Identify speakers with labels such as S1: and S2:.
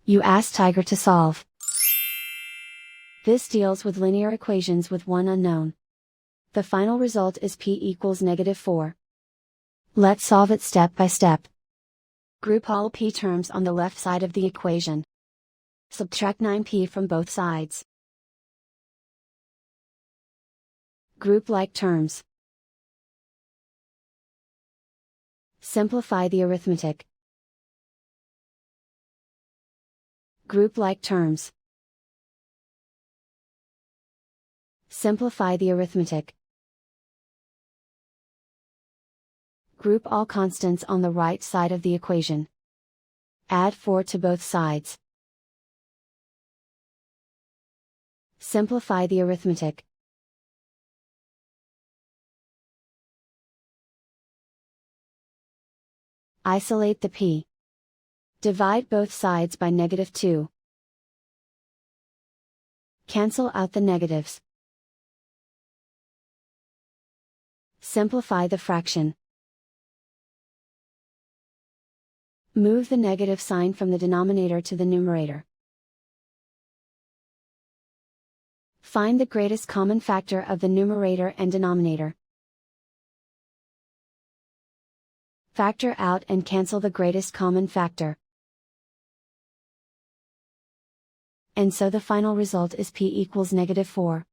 S1: You ask Tiger to solve. This deals with linear equations with one unknown. The final result is p equals -4. Let's solve it step by step. Group all p terms on the left side of the equation. Subtract 9p from both sides. Group like terms. Simplify the arithmetic. Group like terms. Simplify the arithmetic. Group all constants on the right side of the equation. Add 4 to both sides. Simplify the arithmetic. Isolate the p. Divide both sides by -2. Cancel out the negatives. Simplify the fraction. Move the negative sign from the denominator to the numerator. Find the greatest common factor of the numerator and denominator. Factor out and cancel the greatest common factor. And so the final result is p equals -4.